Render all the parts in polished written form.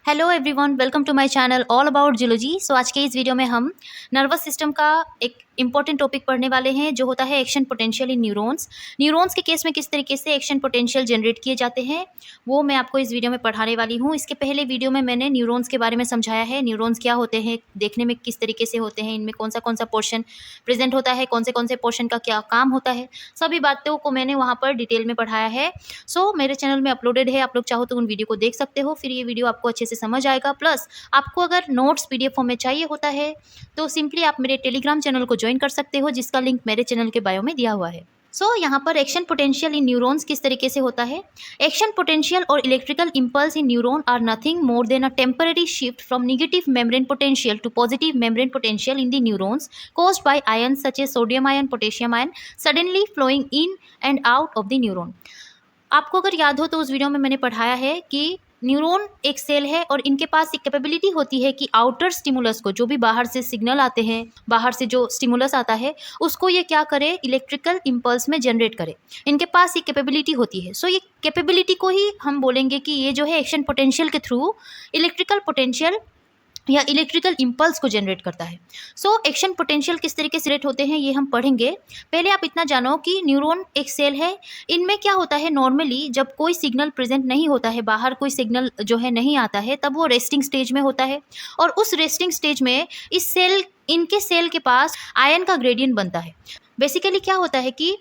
Hello everyone, welcome to my channel all about geology. So आज के इस video में हम नर्वस सिस्टम का एक इंपॉर्टेंट टॉपिक पढ़ने वाले हैं जो होता है action potential in neurons. Neurons के केस में किस तरीके से एक्शन पोटेंशियल जनरेट किए जाते हैं वो मैं आपको इस वीडियो में पढ़ाने वाली हूँ। इसके पहले वीडियो में मैंने न्यूरॉन्स के बारे में समझाया है, न्यूरॉन्स क्या होते हैं, देखने में किस तरीके से होते हैं, इनमें कौन सा पोर्शन प्रेजेंट होता है, कौन से पोर्शन का क्या काम होता है, सभी बातों को मैंने वहाँ पर डिटेल में पढ़ाया है। सो मेरे चैनल में अपलोडेड है, आप लोग चाहो तो उन वीडियो को देख सकते हो, फिर ये वीडियो आपको अच्छे से समझ आएगा। प्लस आपको अगर नोट्स पीडीएफ फॉर्म में चाहिए होता है तो सिंपली आप मेरे टेलीग्राम चैनल को ज्वाइन कर सकते हो, जिसका लिंक मेरे चैनल के बायो में दिया हुआ है। यहाँ पर एक्शन पोटेंशियल इन न्यूरॉन्स किस तरीके से होता है। एक्शन पोटेंशियल और electrical impulse in neuron are nothing more than a temporary shift from negative membrane potential to positive membrane potential in the neurons caused by ions such as sodium ion, potassium ion suddenly flowing in and out of the neuron। आपको अगर याद हो तो उस video में मैंने पढ़ाया है कि न्यूरॉन एक सेल है और इनके पास एक कैपेबिलिटी होती है कि आउटर स्टिमुलस को, जो भी बाहर से सिग्नल आते हैं, बाहर से जो स्टिमुलस आता है उसको ये क्या करे, इलेक्ट्रिकल इंपल्स में जनरेट करे। इनके पास ये कैपेबिलिटी होती है। ये कैपेबिलिटी को ही हम बोलेंगे कि ये जो है एक्शन पोटेंशियल के थ्रू इलेक्ट्रिकल पोटेंशियल या इलेक्ट्रिकल इंपल्स को जनरेट करता है। एक्शन पोटेंशियल किस तरीके से रेट होते हैं ये हम पढ़ेंगे। पहले आप इतना जानो कि न्यूरॉन एक सेल है, इनमें क्या होता है, नॉर्मली जब कोई सिग्नल प्रेजेंट नहीं होता है, बाहर कोई सिग्नल जो है नहीं आता है, तब वो रेस्टिंग स्टेज में होता है। और उस रेस्टिंग स्टेज में इनके सेल के पास आयन का ग्रेडियंट बनता है। बेसिकली क्या होता है कि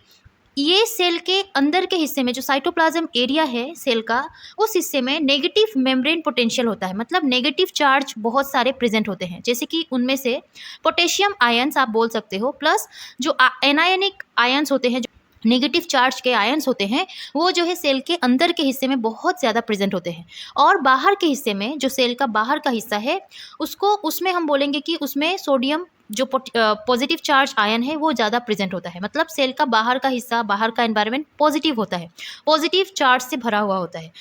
ये सेल के अंदर के हिस्से में जो साइटोप्लाज्म एरिया है सेल का, उस हिस्से में नेगेटिव मेम्ब्रेन पोटेंशियल होता है, मतलब नेगेटिव चार्ज बहुत सारे प्रेजेंट होते हैं, जैसे कि उनमें से पोटेशियम आयंस आप बोल सकते हो, प्लस जो एनायनिक आयंस होते हैं, जो नेगेटिव चार्ज के आयंस होते हैं, वो जो है सेल के अंदर के हिस्से में बहुत ज़्यादा प्रेजेंट होते हैं। और बाहर के हिस्से में, जो सेल का बाहर का हिस्सा है, उसमें हम बोलेंगे कि उसमें सोडियम जो पॉजिटिव चार्ज आयन है वो ज़्यादा प्रेजेंट होता है। मतलब सेल का बाहर का हिस्सा, बाहर का एनवायरनमेंट पॉजिटिव होता है, पॉजिटिव चार्ज से भरा हुआ होता है।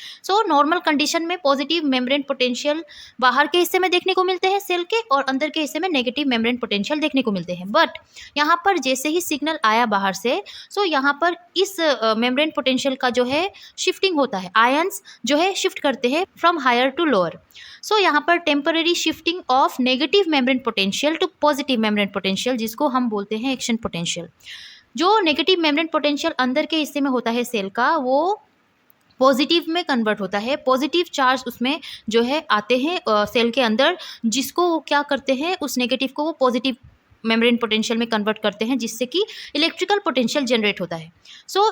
नॉर्मल कंडीशन में पॉजिटिव मेम्ब्रेन पोटेंशियल बाहर के हिस्से में देखने को मिलते हैं सेल के, और अंदर के हिस्से में नेगेटिव मेम्ब्रेन पोटेंशियल देखने को मिलते हैं। बट यहाँ पर जैसे ही सिग्नल आया बाहर से, यहाँ पर इस मेम्ब्रेन पोटेंशियल का जो है शिफ्टिंग होता है, आयंस जो है शिफ्ट करते हैं फ्रॉम हायर टू लोअर। यहाँ पर temporary shifting of negative membrane potential to positive membrane potential, जिसको हम बोलते हैं एक्शन पोटेंशियल। जो नेगेटिव मेम्ब्रेन पोटेंशियल अंदर के हिस्से में होता है सेल का, वो पॉजिटिव में कन्वर्ट होता है। पॉजिटिव चार्ज उसमें जो है आते हैं सेल के अंदर, जिसको वो क्या करते हैं, उस नेगेटिव को वो पॉजिटिव मेम्ब्रेन पोटेंशियल में कन्वर्ट करते हैं, जिससे कि इलेक्ट्रिकल पोटेंशियल जनरेट होता है।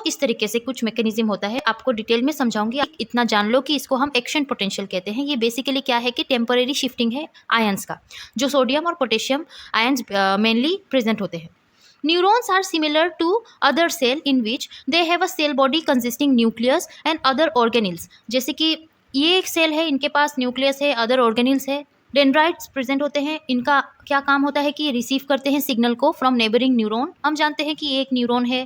इस तरीके से कुछ मैकेनिज्म होता है, आपको डिटेल में समझाऊंगी। इतना जान लो कि इसको हम एक्शन पोटेंशियल कहते हैं। ये बेसिकली क्या है कि टेम्पररी शिफ्टिंग है आयंस का, जो सोडियम और पोटेशियम आयंस मेनली प्रेजेंट होते हैं। Neurons are similar to other cell in which they have a cell body consisting nucleus and other organelles। जैसे कि ये एक सेल है, इनके पास न्यूक्लियस है, अदर ऑर्गेनिल्स है, डेंड्राइट्स प्रेजेंट होते हैं। इनका क्या काम होता है कि ये रिसीव करते हैं सिग्नल को फ्रॉम नेबरिंग न्यूरॉन। हम जानते हैं कि एक न्यूरॉन है,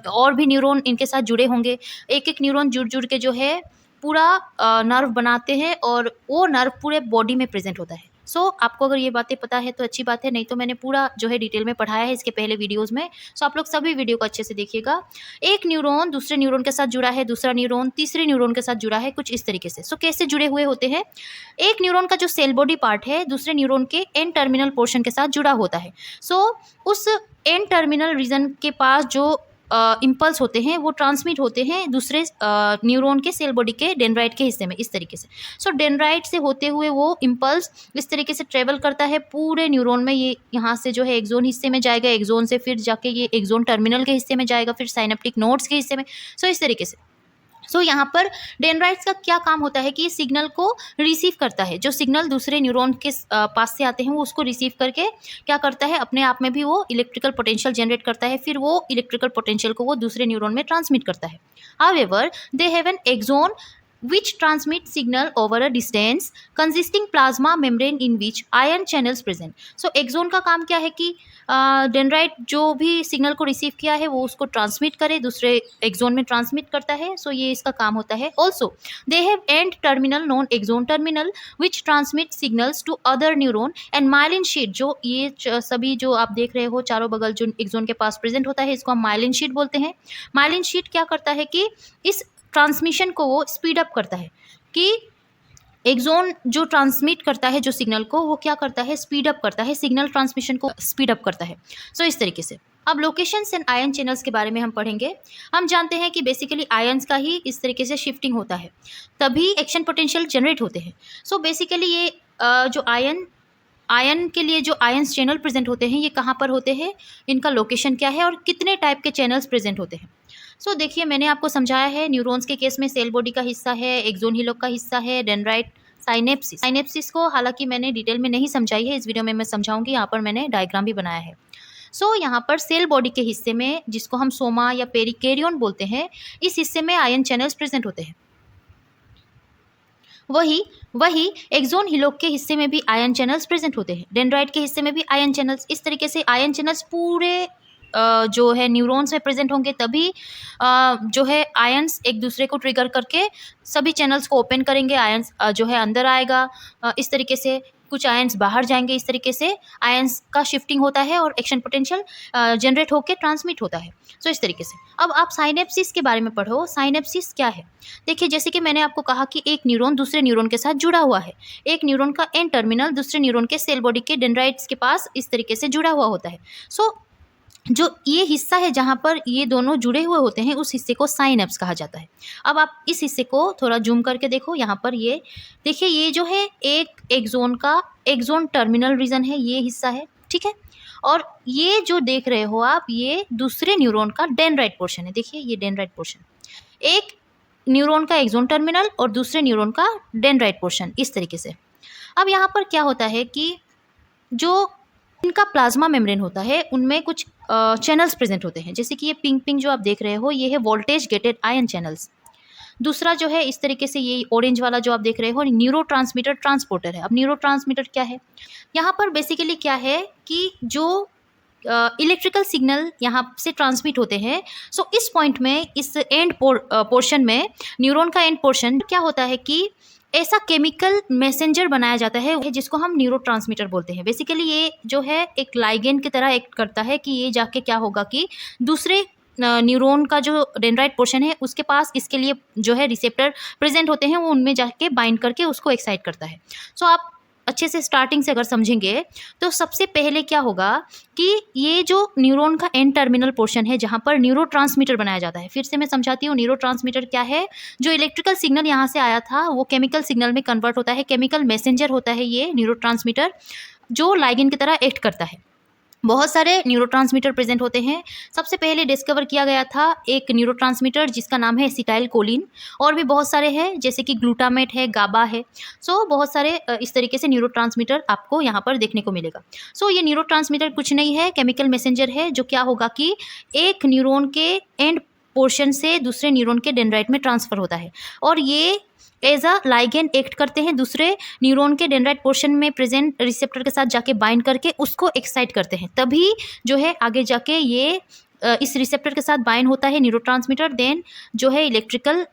और भी न्यूरॉन इनके साथ जुड़े होंगे। एक न्यूरॉन जुड़ के जो है पूरा नर्व बनाते हैं, और वो नर्व पूरे बॉडी में प्रेजेंट होता है। आपको अगर ये बातें पता है तो अच्छी बात है, नहीं तो मैंने पूरा जो है डिटेल में पढ़ाया है इसके पहले वीडियोस में। आप लोग सभी वीडियो को अच्छे से देखिएगा। एक न्यूरॉन दूसरे न्यूरॉन के साथ जुड़ा है, दूसरा न्यूरॉन तीसरे न्यूरॉन के साथ जुड़ा है, कुछ इस तरीके से। कैसे जुड़े हुए होते हैं, एक न्यूरॉन का जो सेल बॉडी पार्ट है दूसरे न्यूरॉन के एन टर्मिनल पोर्शन के साथ जुड़ा होता है। उस एन टर्मिनल रीजन के पास जो इम्पल्स होते हैं वो ट्रांसमिट होते हैं दूसरे न्यूरॉन के सेल बॉडी के डेंड्राइट के हिस्से में, इस तरीके से। डेंड्राइट से होते हुए वो इम्पल्स इस तरीके से ट्रेवल करता है पूरे न्यूरॉन में। ये यहाँ से जो है एक्सोन हिस्से में जाएगा, एक्सोन से फिर जाके ये एक्सोन टर्मिनल के हिस्से में जाएगा, फिर साइनेप्टिक नोड्स के हिस्से में। इस तरीके से यहाँ पर डेंड्राइट्स का क्या काम होता है कि ये सिग्नल को रिसीव करता है। जो सिग्नल दूसरे न्यूरॉन के पास से आते हैं वो उसको रिसीव करके क्या करता है, अपने आप में भी वो इलेक्ट्रिकल पोटेंशियल जनरेट करता है, फिर वो इलेक्ट्रिकल पोटेंशियल को वो दूसरे न्यूरॉन में ट्रांसमिट करता है। However they have an axon which transmit signal over a distance consisting plasma membrane in which ion channels present। Axon का काम क्या है कि डेंड्राइट जो भी सिग्नल को रिसीव किया है वो उसको ट्रांसमिट करे, दूसरे एक्सोन में ट्रांसमिट करता है। ये इसका काम होता है। Also they have end terminal non axon terminal which transmit signals to other neuron and myelin sheath. जो ये सभी जो आप देख रहे हो चारों बगल जो एक्सोन के पास प्रेजेंट होता है, इसको हम माइलिन शीट बोलते हैं। माइलिन शीट क्या करता है कि इस ट्रांसमिशन को वो स्पीड अप करता है, कि एक्सोन जो ट्रांसमिट करता है जो सिग्नल को, वो क्या करता है, स्पीड अप करता है, सिग्नल ट्रांसमिशन को स्पीड अप करता है। सो इस तरीके से। अब लोकेशंस एंड आयन चैनल्स के बारे में हम पढ़ेंगे। हम जानते हैं कि बेसिकली आयंस का ही इस तरीके से शिफ्टिंग होता है, तभी एक्शन पोटेंशियल जनरेट होते हैं। सो बेसिकली ये जो आयन के लिए जो आयंस चैनल प्रेजेंट होते हैं, ये कहाँ पर होते हैं, इनका लोकेशन क्या है और कितने टाइप के चैनल्स प्रेजेंट होते हैं। सो देखिए, मैंने आपको समझाया है न्यूरॉन्स के केस में सेल बॉडी का हिस्सा है, एक्सोन हिलोक का हिस्सा है, डेंड्राइट, साइनेप्सिस को हालांकि मैंने डिटेल में नहीं समझाई है, इस वीडियो में मैं समझाऊंगी। यहाँ पर मैंने डायग्राम भी बनाया है। सो यहाँ पर सेल बॉडी के हिस्से में, जिसको हम सोमा या पेरिकेरियन बोलते हैं, इस हिस्से में आयन चैनल्स प्रेजेंट होते हैं। वही एक्सोन हिलोक के हिस्से में भी आयन चैनल्स प्रेजेंट होते हैं, डेंड्राइट के हिस्से में भी आयन चैनल्स। इस तरीके से आयन चैनल्स पूरे जो है न्यूरॉन्स में प्रेजेंट होंगे, तभी जो है आयंस एक दूसरे को ट्रिगर करके सभी चैनल्स को ओपन करेंगे, आयंस जो है अंदर आएगा, इस तरीके से कुछ आयंस बाहर जाएंगे, इस तरीके से आयंस का शिफ्टिंग होता है और एक्शन पोटेंशियल जनरेट होकर ट्रांसमिट होता है। सो इस तरीके से। अब आप साइनेप्सिस के बारे में पढ़ो। साइनेप्सिस क्या है? देखिए, जैसे कि मैंने आपको कहा कि एक न्यूरॉन दूसरे न्यूरॉन के साथ जुड़ा हुआ है, एक न्यूरॉन का एन टर्मिनल दूसरे न्यूरॉन के सेल बॉडी के डेंड्राइट्स के पास इस तरीके से जुड़ा हुआ होता है। सो जो ये हिस्सा है जहाँ पर ये दोनों जुड़े हुए होते हैं, उस हिस्से को साइनेप्स कहा जाता है। अब आप इस हिस्से को थोड़ा जूम करके देखो, यहाँ पर ये देखिए, ये जो है एक एक्सोन का एक्सोन टर्मिनल रीजन है, ये हिस्सा है, ठीक है। और ये जो देख रहे हो आप, ये दूसरे न्यूरॉन का डेंड्राइट पोर्शन है। देखिए, ये डेंड्राइट पोर्शन, एक न्यूरॉन का एक्सोन टर्मिनल और दूसरे न्यूरॉन का डेंड्राइट पोर्शन, इस तरीके से। अब यहाँ पर क्या होता है कि जो इनका प्लाज्मा मेम्ब्रेन होता है, उनमें कुछ चैनल्स प्रेजेंट होते हैं। जैसे कि ये पिंक पिंक जो आप देख रहे हो, ये है वोल्टेज गेटेड आयन चैनल्स। दूसरा जो है इस तरीके से, ये ऑरेंज वाला जो आप देख रहे हो, न्यूरोट्रांसमीटर ट्रांसपोर्टर है। अब न्यूरोट्रांसमीटर क्या है? यहाँ पर बेसिकली क्या है कि जो इलेक्ट्रिकल सिग्नल यहाँ से ट्रांसमिट होते हैं। सो इस पॉइंट में, इस एंड पोर्शन में, न्यूरॉन का एंड पोर्शन क्या होता है कि ऐसा केमिकल मैसेंजर बनाया जाता है जिसको हम न्यूरोट्रांसमीटर बोलते हैं। बेसिकली ये जो है एक लाइगेंड की तरह एक्ट करता है कि ये जाके क्या होगा कि दूसरे न्यूरॉन का जो डेंड्राइट पोर्शन है, उसके पास इसके लिए जो है रिसेप्टर प्रेजेंट होते हैं, वो उनमें जाके बाइंड करके उसको एक्साइट करता है। सो आप अच्छे से स्टार्टिंग से अगर समझेंगे तो सबसे पहले क्या होगा कि ये जो न्यूरॉन का एंड टर्मिनल पोर्शन है, जहाँ पर न्यूरोट्रांसमीटर बनाया जाता है। फिर से मैं समझाती हूँ, न्यूरोट्रांसमीटर क्या है। जो इलेक्ट्रिकल सिग्नल यहाँ से आया था, वो केमिकल सिग्नल में कन्वर्ट होता है, केमिकल मैसेंजर होता है ये न्यूरोट्रांसमीटर, जो लाइगेंड की तरह एक्ट करता है। बहुत सारे न्यूरोट्रांसमीटर प्रेजेंट होते हैं। सबसे पहले डिस्कवर किया गया था एक न्यूरोट्रांसमीटर जिसका नाम है एसिटाइल कोलिन, और भी बहुत सारे हैं जैसे कि ग्लूटामेट है, गाबा है। सो बहुत सारे इस तरीके से न्यूरोट्रांसमीटर आपको यहाँ पर देखने को मिलेगा। सो ये न्यूरोट्रांसमीटर कुछ नहीं है, केमिकल मैसेंजर है, जो क्या होगा कि एक न्यूरॉन के एंड पोर्शन से दूसरे न्यूरॉन के डेंड्राइट में ट्रांसफर होता है, और ये एज अ लाइगेंड एक्ट करते हैं, दूसरे न्यूरॉन के डेंड्राइट पोर्शन में प्रेजेंट रिसेप्टर के साथ जाके बाइंड करके उसको एक्साइट करते हैं। तभी जो है आगे जाके ये इस रिसेप्टर के साथ बाइंड होता है न्यूरोट्रांसमीटर, देन जो है इलेक्ट्रिकल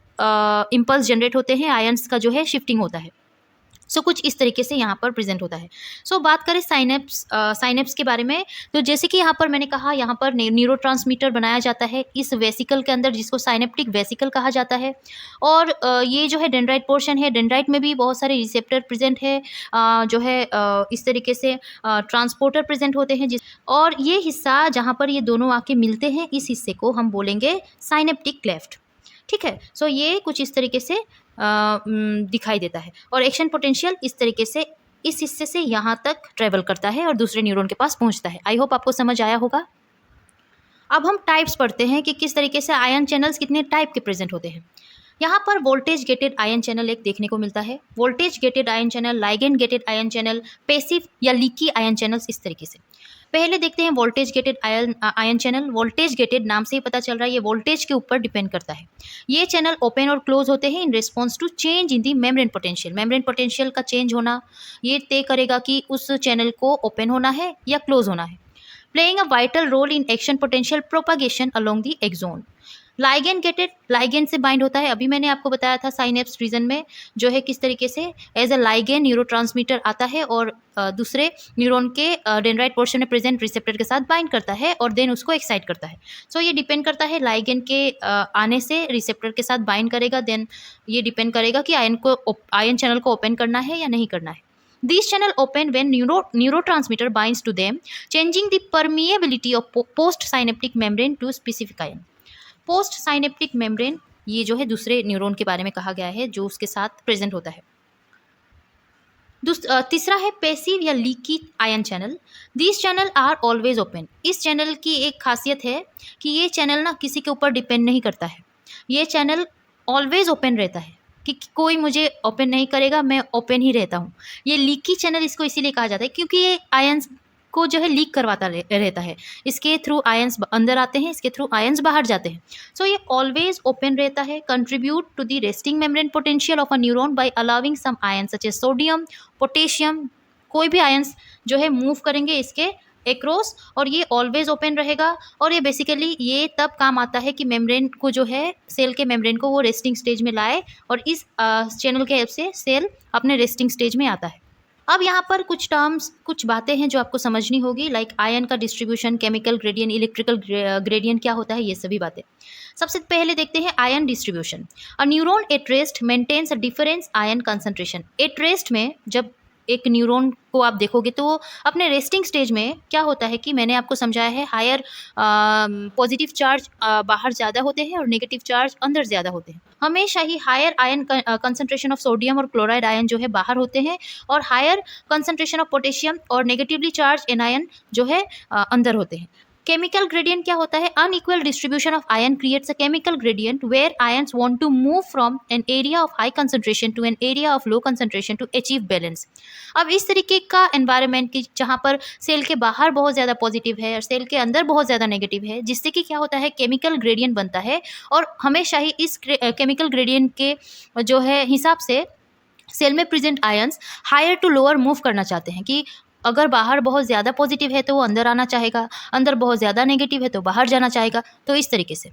इम्पल्स जनरेट होते हैं, आयंस का जो है शिफ्टिंग होता है। सो कुछ इस तरीके से यहाँ पर प्रेजेंट होता है। सो बात करें साइनेप्स के बारे में, तो जैसे कि यहाँ पर मैंने कहा, यहाँ पर न्यूरोट्रांसमीटर बनाया जाता है इस वेसिकल के अंदर, जिसको साइनेप्टिक वेसिकल कहा जाता है। और ये जो है डेंड्राइट पोर्शन है, डेंड्राइट में भी बहुत सारे रिसेप्टर प्रेजेंट है, जो है इस तरीके से ट्रांसपोर्टर प्रेजेंट होते हैं और ये हिस्सा जहाँ पर ये दोनों आके मिलते हैं, इस हिस्से को हम बोलेंगे साइनेप्टिक क्लेफ्ट, ठीक है। सो ये कुछ इस तरीके से दिखाई देता है, और एक्शन पोटेंशियल इस तरीके से इस हिस्से से यहाँ तक ट्रेवल करता है और दूसरे न्यूरॉन के पास पहुँचता है। आई होप आपको समझ आया होगा। अब हम टाइप्स पढ़ते हैं कि किस तरीके से आयन चैनल्स कितने टाइप के प्रेजेंट होते हैं। यहाँ पर वोल्टेज गेटेड आयन चैनल एक देखने को मिलता है, voltage gated ion channel, ligand gated ion channel, passive या लीकी आयन चैनल्स, इस तरीके से। पहले देखते हैं voltage gated ion channel. Voltage gated नाम से ही पता चल रहा है, ये वोल्टेज के ऊपर डिपेंड करता है। ये चैनल ओपन और क्लोज होते हैं in response to change in the membrane potential. Membrane potential का चेंज होना ये तय करेगा कि उस चैनल को ओपन होना है या क्लोज होना है। Playing a vital role in action potential propagation along the axon. Ligand gated, ligand से बाइंड होता है। अभी मैंने आपको बताया था साइनेप्स रीजन में जो है किस तरीके से एज अ लाइगेंड न्यूरोट्रांसमीटर आता है और दूसरे न्यूरॉन के डेंड्राइट पोर्शन में प्रेजेंट रिसेप्टर के साथ बाइंड करता है और देन उसको एक्साइट करता है। सो ये डिपेंड करता है लाइगेंड के आने से रिसेप्टर के साथ बाइंड करेगा, देन ये डिपेंड करेगा कि आयन चैनल को ओपन करना है या नहीं करना है। These channel open when neurotransmitter binds to them, changing the permeability of post-synaptic membrane to specific ion. Post-synaptic membrane ये जो है दूसरे न्यूरॉन के बारे में कहा गया है जो उसके साथ प्रेजेंट होता है। तीसरा है पैसिव या leaky ion channel. This channel are always open. इस चैनल की एक खासियत है कि ये चैनल ना किसी के ऊपर डिपेंड नहीं करता है, ये चैनल ऑलवेज ओपन रहता है कि कोई मुझे ओपन नहीं करेगा, मैं ओपन ही रहता हूँ। ये लीकी चैनल इसको इसीलिए कहा जाता है क्योंकि ये आयंस को जो है लीक करवाता रहता है। इसके थ्रू आयंस अंदर आते हैं, इसके थ्रू आयंस बाहर जाते हैं। सो ये ऑलवेज ओपन रहता है, contribute to the resting membrane potential of a neuron by allowing some ions such as sodium, potassium, कोई भी आयंस जो है मूव करेंगे इसके एक्रोस और ये ऑलवेज ओपन रहेगा। और ये बेसिकली ये तब काम आता है कि मेम्ब्रेन को जो है सेल के मेम्ब्रेन को वो रेस्टिंग स्टेज में लाए और इस चैनल के हेल्प से सेल अपने रेस्टिंग स्टेज में आता है। अब यहाँ पर कुछ टर्म्स, कुछ बातें हैं जो आपको समझनी होगी, लाइक आयन का distribution, chemical gradient, electrical gradient क्या होता है, ये सभी बातें। सबसे पहले देखते हैं ion distribution. A neuron at rest maintains a difference ion concentration. At rest में जब एक न्यूरॉन को आप देखोगे तो वो अपने रेस्टिंग स्टेज में क्या होता है कि मैंने आपको समझाया है, हायर पॉजिटिव चार्ज बाहर ज़्यादा होते हैं और नेगेटिव चार्ज अंदर ज़्यादा होते हैं। हमेशा ही higher ion concentration of sodium और क्लोराइड आयन जो है बाहर होते हैं और हायर कंसंट्रेशन ऑफ पोटेशियम और नेगेटिवली चार्ज एनायन जो है अंदर होते हैं। केमिकल ग्रेडियंट क्या होता है? Unequal distribution of ion creates a chemical gradient where ions want to move from an area of high concentration to an area of low concentration to achieve balance. अब इस तरीके का एनवायरनमेंट की जहाँ पर सेल के बाहर बहुत ज़्यादा पॉजिटिव है और सेल के अंदर बहुत ज़्यादा नेगेटिव है, जिससे कि क्या होता है केमिकल ग्रेडियंट बनता है और हमेशा ही इस केमिकल ग्रेडियंट के जो है हिसाब से सेल में present ions higher to lower move करना चाहते हैं कि अगर बाहर बहुत ज़्यादा पॉजिटिव है तो वो अंदर आना चाहेगा, अंदर बहुत ज़्यादा नेगेटिव है तो बाहर जाना चाहेगा। तो इस तरीके से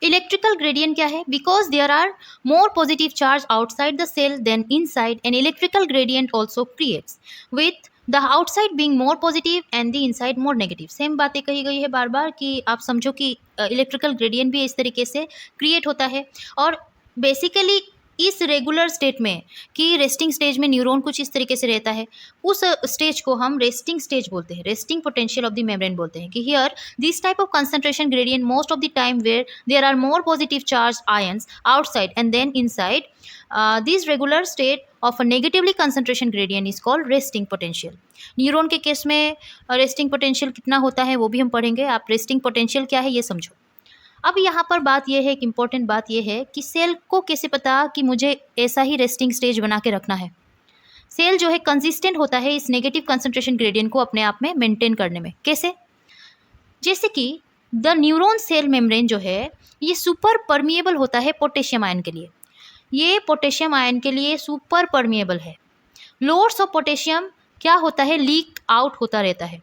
इलेक्ट्रिकल ग्रेडियंट क्या है? Because there are more positive charge outside the cell than inside, an electrical gradient also creates with the outside being more positive and the inside more negative. Same बातें कही गई है बार बार कि आप समझो कि इलेक्ट्रिकल ग्रेडियंट भी इस तरीके से क्रिएट होता है। और बेसिकली इस रेगुलर स्टेट में कि रेस्टिंग स्टेज में न्यूरॉन कुछ इस तरीके से रहता है, उस स्टेज को हम रेस्टिंग स्टेज बोलते हैं, resting potential of the membrane बोलते हैं कि here this type of concentration gradient most of the time where there are more positive charge ions outside and than inside, this regular state of a negatively concentration gradient is called resting potential. Neuron के case में resting potential कितना होता है वो भी हम पढ़ेंगे। आप रेस्टिंग पोटेंशियल क्या है ये समझो। अब यहाँ पर बात यह है, एक इम्पॉर्टेंट बात यह है कि सेल को कैसे पता कि मुझे ऐसा ही रेस्टिंग स्टेज बना के रखना है। सेल जो है कंसिस्टेंट होता है इस नेगेटिव कंसंट्रेशन ग्रेडियंट को अपने आप में मेंटेन करने में। कैसे? जैसे कि द न्यूरॉन सेल मेम्ब्रेन जो है ये सुपर परमिएबल होता है पोटेशियम आयन के लिए, ये पोटेशियम आयन के लिए सुपर परमिएबल है। लोड्स ऑफ पोटेशियम क्या होता है? लीक आउट होता रहता है।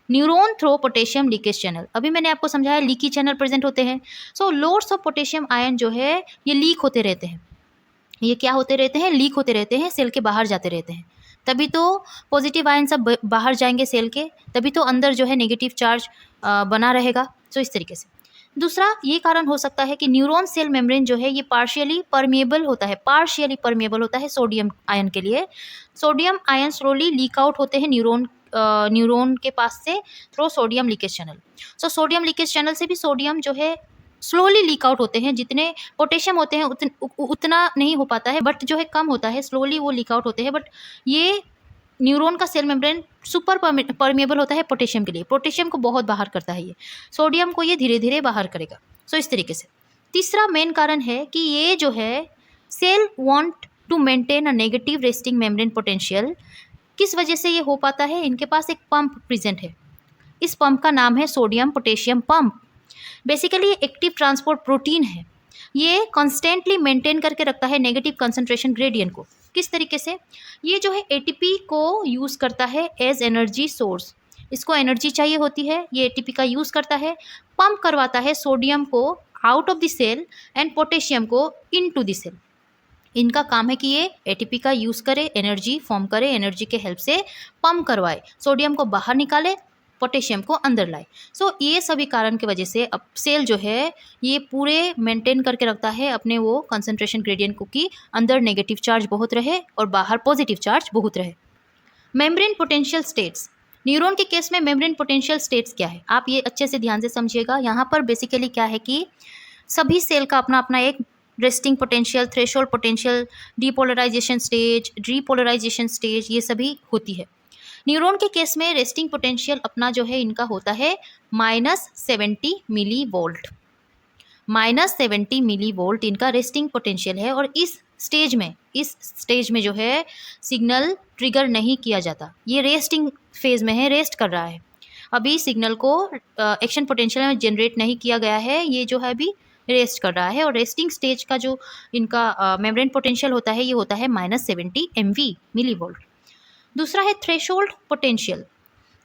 Neuron through potassium leakage channel, अभी मैंने आपको समझाया लीकी चैनल प्रेजेंट होते हैं। So lots of potassium ion जो है ये लीक होते रहते हैं। ये क्या होते रहते हैं? लीक होते रहते हैं, सेल के बाहर जाते रहते हैं। तभी तो पॉजिटिव आयन सब बाहर जाएंगे सेल के, तभी तो अंदर जो है नेगेटिव चार्ज बना रहेगा। सो इस तरीके से दूसरा ये कारण हो सकता है कि न्यूरॉन सेल मेम्ब्रेन जो है ये पार्शियली परमिएबल होता है सोडियम आयन के लिए। Sodium ion slowly leak out होते हैं न्यूरॉन के पास से through sodium leakage channel. So sodium leakage channel से भी सोडियम जो है स्लोली लीक आउट होते हैं। जितने पोटेशियम होते हैं उतना नहीं हो पाता है, बट जो है कम होता है, स्लोली वो लीक आउट होते हैं। बट ये न्यूरॉन का सेल मेम्ब्रेन सुपर परमिएबल होता है पोटेशियम के लिए, पोटेशियम को बहुत बाहर करता है ये, सोडियम को ये धीरे धीरे बाहर करेगा। सो इस तरीके से तीसरा मेन कारण है कि ये जो है cell want to maintain a negative resting membrane potential. किस वजह से ये हो पाता है? इनके पास एक पंप प्रेजेंट है, इस पंप का नाम है sodium potassium pump. Basically active transport protein है, ये कॉन्स्टेंटली मेंटेन करके रखता है नेगेटिव कंसंट्रेशन ग्रेडियंट को। किस तरीके से? ये जो है एटीपी को यूज़ करता है एज एनर्जी सोर्स, इसको एनर्जी चाहिए होती है, ये एटीपी का यूज़ करता है, पंप करवाता है सोडियम को out of the cell and potassium को इनटू द सेल। इनका काम है कि ये एटीपी का यूज़ करे, एनर्जी फॉर्म करे, एनर्जी के हेल्प से पंप करवाए, सोडियम को बाहर निकाले, पोटेशियम को अंदर लाए। सो ये सभी कारण की वजह से अब सेल जो है ये पूरे मेंटेन करके रखता है अपने वो कंसंट्रेशन ग्रेडियंट को कि अंदर नेगेटिव चार्ज बहुत रहे और बाहर पॉजिटिव चार्ज बहुत रहे। मेम्ब्रेन पोटेंशियल स्टेट्स, न्यूरॉन के केस में मेम्ब्रेन पोटेंशियल स्टेट्स क्या है, आप ये अच्छे से ध्यान से समझिएगा। यहाँ पर बेसिकली क्या है कि सभी सेल का अपना अपना एक resting potential, threshold potential, depolarization stage, repolarization stage, ये सभी होती है। न्यूरॉन के केस में रेस्टिंग पोटेंशियल अपना जो है इनका होता है -70 मिली वोल्ट। -70 मिली वोल्ट इनका रेस्टिंग पोटेंशियल है और इस स्टेज में जो है सिग्नल ट्रिगर नहीं किया जाता, ये रेस्टिंग फेज में है, रेस्ट कर रहा है। अभी सिग्नल को एक्शन पोटेंशियल में जनरेट नहीं किया गया है, ये जो है अभी रेस्ट कर रहा है। और रेस्टिंग स्टेज का जो इनका मेम्ब्रेन पोटेंशियल होता है ये होता है -70 MV मिली वोल्ट। दूसरा है थ्रेशोल्ड पोटेंशियल।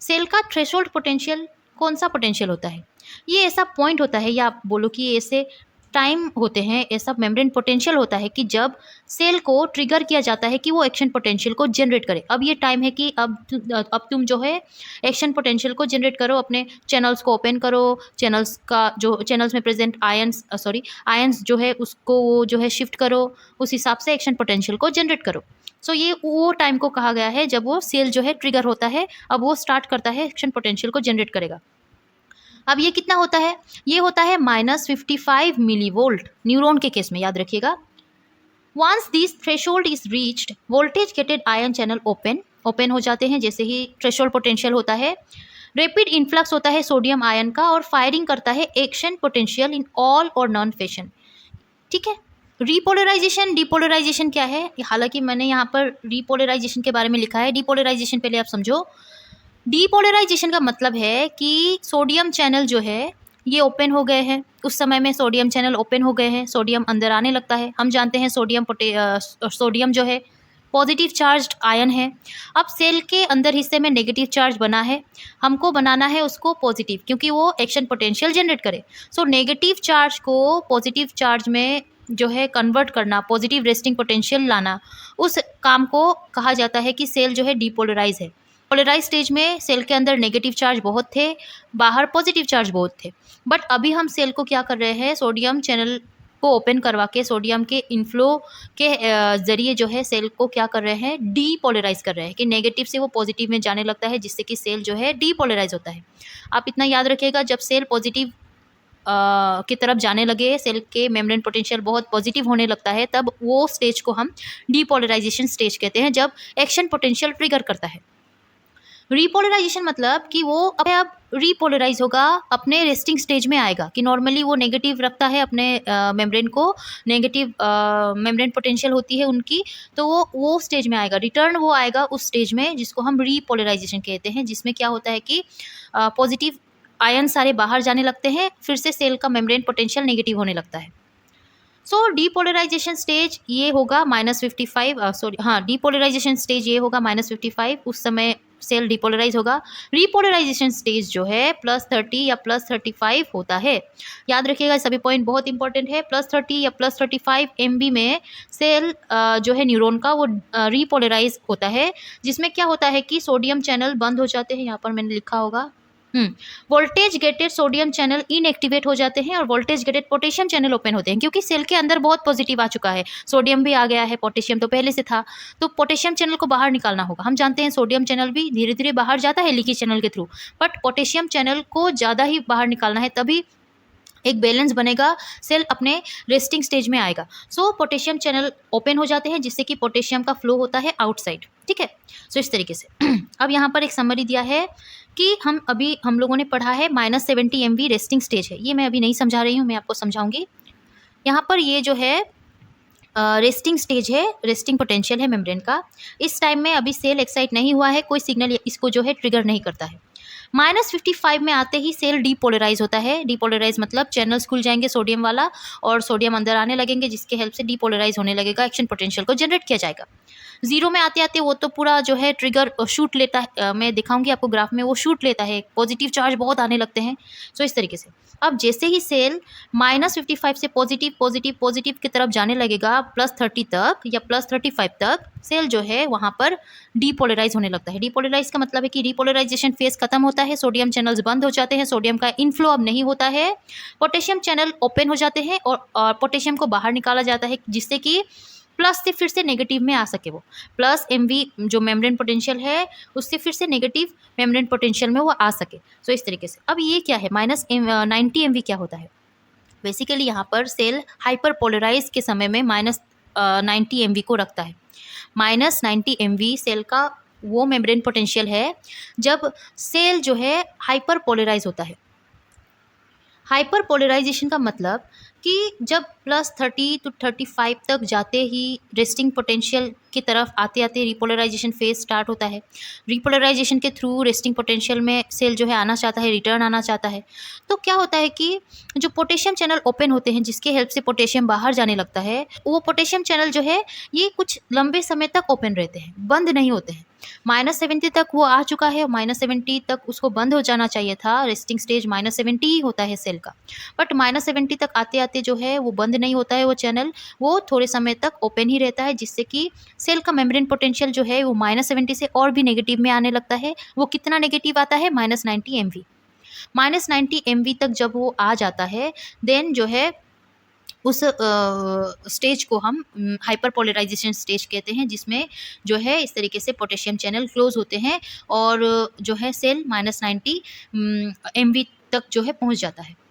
सेल का थ्रेशोल्ड पोटेंशियल कौन सा पोटेंशियल होता है, ये ऐसा पॉइंट होता है या आप बोलो कि ऐसे टाइम होते हैं, ऐसा मेम्ब्रेन पोटेंशियल होता है कि जब सेल को ट्रिगर किया जाता है कि वो एक्शन पोटेंशियल को जनरेट करे। अब ये टाइम है कि अब तुम जो है एक्शन पोटेंशियल को जनरेट करो, अपने चैनल्स को ओपन करो, चैनल्स का जो चैनल्स में प्रेजेंट आयंस जो है उसको वो जो है शिफ्ट करो, उस हिसाब से एक्शन पोटेंशियल को जनरेट करो। सो ये वो टाइम को कहा गया है जब वो सेल जो है ट्रिगर होता है, अब वो स्टार्ट करता है एक्शन पोटेंशियल को जनरेट करेगा। अब ये कितना होता है, ये होता है -55 मिली वोल्ट न्यूरॉन के केस में, याद रखिएगा। Once this threshold is reached, voltage gated ion channel open हो जाते हैं जैसे ही थ्रेशोल्ड पोटेंशियल होता है। रैपिड इन्फ्लक्स होता है सोडियम आयन का और फायरिंग करता है एक्शन पोटेंशियल इन ऑल और नॉन फैशन। ठीक है, रीपोलराइजेशन डीपोलराइजेशन क्या है, हालांकि मैंने यहाँ पर रीपोलराइजेशन के बारे में लिखा है, डीपोलराइजेशन पहले आप समझो। डीपोलराइजेशन का मतलब है कि सोडियम चैनल जो है ये ओपन हो गए हैं, उस समय में सोडियम चैनल ओपन हो गए हैं, सोडियम अंदर आने लगता है। हम जानते हैं सोडियम जो है पॉजिटिव चार्ज्ड आयन है। अब सेल के अंदर हिस्से में नेगेटिव चार्ज बना है, हमको बनाना है उसको पॉजिटिव, क्योंकि वो एक्शन पोटेंशियल जनरेट करे। सो नेगेटिव चार्ज को पॉजिटिव चार्ज में जो है कन्वर्ट करना, पॉजिटिव रेस्टिंग पोटेंशियल लाना, उस काम को कहा जाता है कि सेल जो है डीपोलराइज है। पोलराइज स्टेज में सेल के अंदर नेगेटिव चार्ज बहुत थे, बाहर पॉजिटिव चार्ज बहुत थे। बट अभी हम सेल को क्या कर रहे हैं, सोडियम चैनल को ओपन करवा के सोडियम के इनफ्लो के ज़रिए जो है सेल को क्या कर रहे हैं, डीपोलराइज कर रहे हैं कि नेगेटिव से वो पॉजिटिव में जाने लगता है, जिससे कि सेल जो है डीपोलराइज होता है। आप इतना याद रखिएगा, जब सेल पॉजिटिव की तरफ जाने लगे, सेल के मेम्ब्रेन पोटेंशियल बहुत पॉजिटिव होने लगता है, तब वो स्टेज को हम डीपोलराइजेशन स्टेज कहते हैं, जब एक्शन पोटेंशियल ट्रिगर करता है। रीपोलराइजेशन मतलब कि वो अब रीपोलराइज होगा, अपने रेस्टिंग स्टेज में आएगा कि नॉर्मली वो नेगेटिव रखता है अपने मेम्ब्रेन को, नेगेटिव मेम्ब्रेन पोटेंशियल होती है उनकी, तो वो स्टेज में आएगा, रिटर्न वो आएगा उस स्टेज में जिसको हम रीपोलराइजेशन कहते हैं, जिसमें क्या होता है कि पॉजिटिव आयन सारे बाहर जाने लगते हैं, फिर से सेल का मेम्ब्रेन पोटेंशियल नेगेटिव होने लगता है। सो डीपोलराइजेशन स्टेज ये होगा डीपोलराइजेशन स्टेज ये होगा -55, उस समय सेल डीपोलराइज होगा। रीपोलराइजेशन स्टेज जो है +30 या +35 होता है। याद रखिएगा, सभी पॉइंट बहुत इंपॉर्टेंट है। +30 या +35 MV में सेल जो है न्यूरॉन का वो रीपोलराइज होता है, जिसमें क्या होता है कि सोडियम चैनल बंद हो जाते हैं, यहाँ पर मैंने लिखा होगा। Voltage gated sodium channel inactivate हो जाते हैं और voltage gated potassium channel open होते हैं, क्योंकि सेल के अंदर बहुत पॉजिटिव आ चुका है, सोडियम भी आ गया है, पोटेशियम तो पहले से था, तो पोटेशियम चैनल को बाहर निकालना होगा। हम जानते हैं सोडियम चैनल भी धीरे धीरे बाहर जाता है लीकी चैनल के थ्रू, बट पोटेशियम चैनल को ज़्यादा ही बाहर निकालना है, तभी एक बैलेंस बनेगा, सेल अपने रेस्टिंग स्टेज में आएगा। सो पोटेशियम चैनल ओपन हो जाते हैं, जिससे कि पोटेशियम का फ्लो होता है आउटसाइड। ठीक है, सो इस तरीके से अब यहाँ पर एक समरी दिया है कि हम लोगों ने पढ़ा है -70 MV रेस्टिंग स्टेज है, ये मैं अभी नहीं समझा रही हूँ, मैं आपको समझाऊंगी। यहाँ पर ये जो है रेस्टिंग स्टेज है, रेस्टिंग पोटेंशियल है मेम्ब्रेन का। इस टाइम में अभी सेल एक्साइट नहीं हुआ है, कोई सिग्नल इसको जो है ट्रिगर नहीं करता है। -55 में आते ही सेल डीपोलराइज होता है। डीपोलराइज मतलब चैनल्स खुल जाएंगे सोडियम वाला और सोडियम अंदर आने लगेंगे, जिसके हेल्प से डीपोलराइज होने लगेगा, एक्शन पोटेंशियल को जनरेट किया जाएगा। 0 में आते आते वो तो पूरा जो है ट्रिगर शूट लेता है, मैं दिखाऊंगी आपको ग्राफ में, वो शूट लेता है, पॉजिटिव चार्ज बहुत आने लगते हैं। सो इस तरीके से अब जैसे ही सेल -55 से पॉजिटिव पॉजिटिव पॉजिटिव की तरफ जाने लगेगा +30 तक या +35 तक, सेल जो है वहाँ पर डीपोलराइज होने लगता है। डीपोलराइज का मतलब है कि डीपोलराइजेशन फेज खत्म होता है, सोडियम चैनल्स बंद हो जाते हैं, सोडियम का इनफ्लो अब नहीं होता है, पोटेशियम चैनल ओपन हो जाते हैं और पोटेशियम को बाहर निकाला जाता है, जिससे कि प्लस से फिर से नेगेटिव में आ सके। वो प्लस MV जो मेम्ब्रेन पोटेंशियल है उससे फिर से नेगेटिव मेम्ब्रेन पोटेंशियल में वो आ सके। सो इस तरीके से अब ये क्या है, -90 MV क्या होता है? बेसिकली यहाँ पर सेल हाइपर पोलराइज के समय में -90 MV को रखता है। -90 MV सेल का वो मेम्ब्रेन पोटेंशियल है जब सेल जो है हाइपर पोलराइज होता है। हाइपर पोलराइजेशन का मतलब कि जब +30 to 35 तक जाते ही रेस्टिंग पोटेंशियल की तरफ आते आते रिपोलराइजेशन फेज स्टार्ट होता है। रिपोलराइजेशन के थ्रू रेस्टिंग पोटेंशियल में सेल जो है आना चाहता है, रिटर्न आना चाहता है। तो क्या होता है कि जो पोटेशियम चैनल ओपन होते हैं, जिसके हेल्प से पोटेशियम बाहर जाने लगता है, वो पोटेशियम चैनल जो है ये कुछ लंबे समय तक ओपन रहते हैं, बंद नहीं होते हैं। -70 तक वो आ चुका है, -70 तक उसको बंद हो जाना चाहिए था। रेस्टिंग स्टेज -70 ही होता है सेल का, बट -70 तक आते आते जो है वो बंद नहीं होता है, वो चैनल वो थोड़े समय तक ओपन ही रहता है, जिससे कि सेल का मेम्ब्रेन पोटेंशियल जो है वो -70 से और भी नेगेटिव में आने लगता है। वो कितना नेगेटिव आता है? -90 MV। -90 MV तक जब वो आ जाता है, देन जो है उस स्टेज को हम हाइपर पोलराइजेशन स्टेज कहते हैं, जिसमें जो है इस तरीके से पोटेशियम चैनल क्लोज होते हैं और जो है सेल -90 MV तक जो है पहुंच जाता है।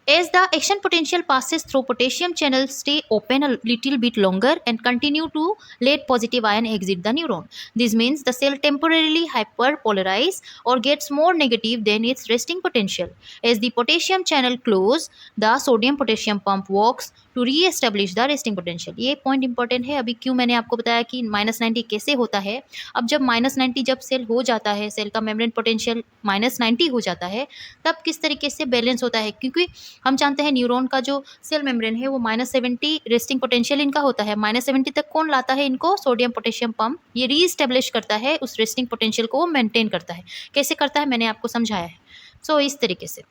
As the action potential passes through, potassium channels stay open a little bit longer and continue to let positive ion exit the neuron. This means the cell temporarily hyperpolarize or gets more negative than its resting potential. As the potassium channel close, the sodium potassium pump works to re-establish the resting potential. ये point important है। अभी क्यों मैंने आपको बताया कि -90 कैसे होता है। अब जब -90 जब सेल हो जाता है, सेल का मेम्ब्रेन पोटेंशियल -90 हो जाता है, तब किस तरीके से बैलेंस होता है, क्योंकि हम जानते हैं न्यूरॉन का जो सेल मेम्ब्रेन है वो -70 रेस्टिंग पोटेंशियल इनका होता है। -70 तक कौन लाता है इनको? Sodium potassium pump. ये रीस्टेब्लिश करता है, उस रेस्टिंग पोटेंशियल को वो मेंटेन करता है। कैसे करता है मैंने आपको समझाया है। सो इस तरीके से